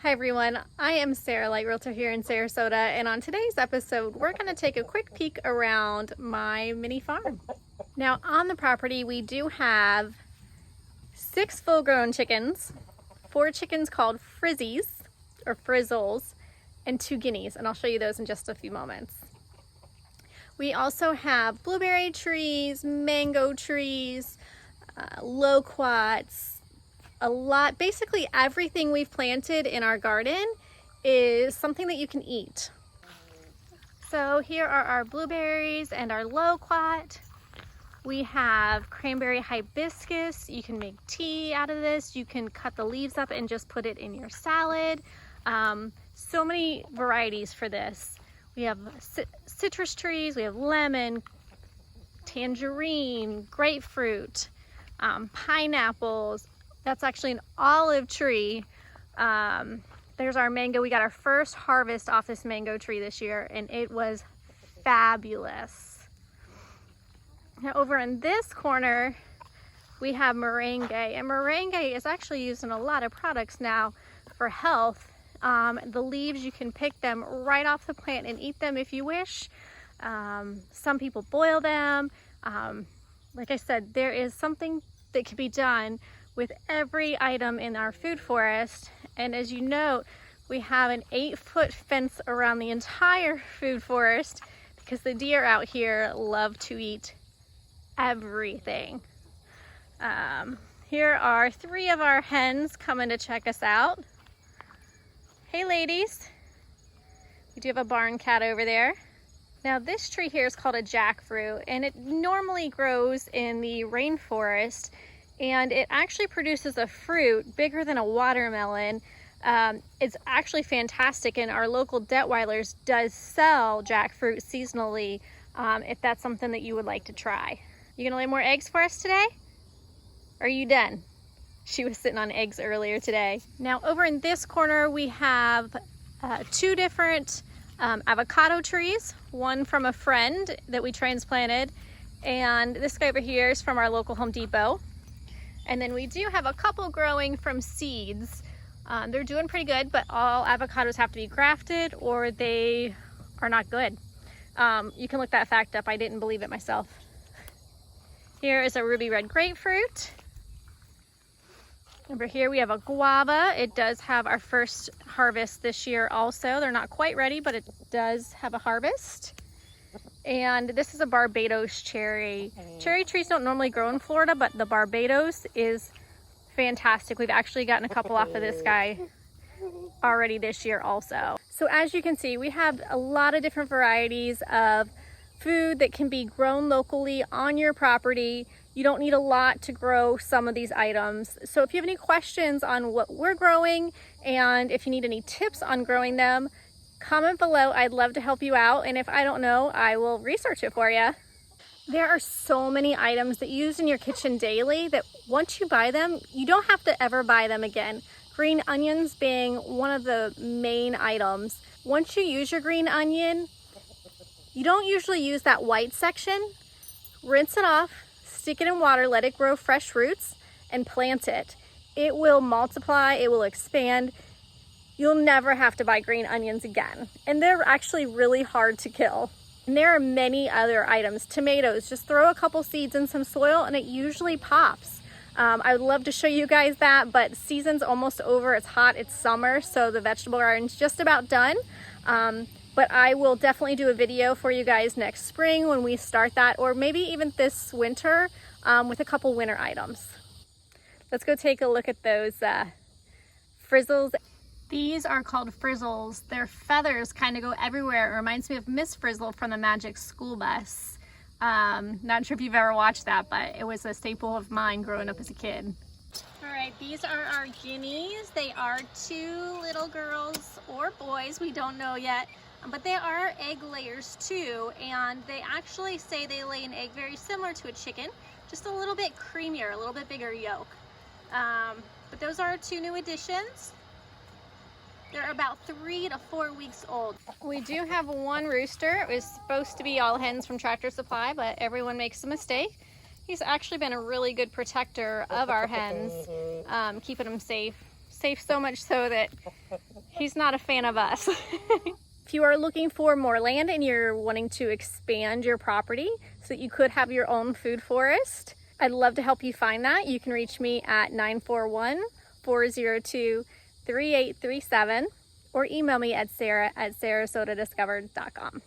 Hi everyone, I am Sarah, Leicht Realtor here in Sarasota, and on today's episode we're going to take a quick peek around my mini farm. Now on the property we do have 6 full-grown chickens, 4 chickens called Frizzies or Frizzles, and 2 Guineas, and I'll show you those in just a few moments. We also have blueberry trees, mango trees, loquats, a lot. Basically everything we've planted in our garden is something that you can eat. So here are our blueberries and our loquat. We have cranberry hibiscus. You can make tea out of this. You can cut the leaves up and just put it in your salad. So many varieties for this. We have citrus trees, we have lemon, tangerine, grapefruit, pineapples. That's actually an olive tree. There's our mango. We got our first harvest off this mango tree this year and it was fabulous. Now over in this corner, we have Meringue, and Meringue is actually used in a lot of products now for health. The leaves, you can pick them right off the plant and eat them if you wish. Some people boil them. Like I said, there is something that can be done with every item in our food forest. And as you note, we have an 8-foot fence around the entire food forest because the deer out here love to eat everything. Here are 3 of our hens coming to check us out. Hey ladies, we do have a barn cat over there. Now this tree here is called a JackFruit, and it normally grows in the rainforest, and it actually produces a fruit bigger than a watermelon. It's actually fantastic, and our local Detweilers does sell JackFruit seasonally if that's something that you would like to try. You gonna lay more eggs for us today? Or are you done? She was sitting on eggs earlier today. Now over in this corner we have 2 different avocado trees, one from a friend that we transplanted, and this guy over here is from our local Home Depot. And then we do have a couple growing from seeds. They're doing pretty good, but all avocados have to be grafted or they are not good. You can look that fact up, I didn't believe it myself. Here is a ruby red grapefruit. Over here we have a guava. It does have our first harvest this year also. They're not quite ready, but it does have a harvest. And this is a Barbados cherry. Cherry trees don't normally grow in Florida, but the Barbados is fantastic. We've actually gotten a couple off of this guy already this year also. So as you can see, we have a lot of different varieties of food that can be grown locally on your property. You don't need a lot to grow some of these items. So if you have any questions on what we're growing and if you need any tips on growing them, comment below. I'd love to help you out. And if I don't know, I will research it for you. There are so many items that you use in your kitchen daily that once you buy them, you don't have to ever buy them again. Green onions being one of the main items. Once you use your green onion, you don't usually use that white section. Rinse it off, stick it in water, let it grow fresh roots, and plant it. It will multiply, it will expand. You'll never have to buy green onions again. And they're actually really hard to kill. And there are many other items. Tomatoes, just throw a couple seeds in some soil and it usually pops. I would love to show you guys that, but season's almost over. It's hot, it's summer, so the vegetable garden's just about done. But I will definitely do a video for you guys next spring when we start that, or maybe even this winter with a couple winter items. Let's go take a look at those frizzles. These are called frizzles. Their feathers kind of go everywhere. It reminds me of Miss Frizzle from the Magic School Bus. Not sure if you've ever watched that, but it was a staple of mine growing up as a kid. All right, these are our Guineas. They are 2 little girls or boys, we don't know yet. But they are egg layers too, and they actually say they lay an egg very similar to a chicken, just a little bit creamier, a little bit bigger yolk. But those are our 2 new additions. They're about 3 to 4 weeks old. We do have 1 rooster. It was supposed to be all hens from Tractor Supply, but everyone makes a mistake. He's actually been a really good protector of our hens, keeping them safe. Safe so much so that he's not a fan of us. If you are looking for more land and you're wanting to expand your property so that you could have your own food forest, I'd love to help you find that. You can reach me at 941-402-3837 or email me at sarah@sarasotadiscovered.com.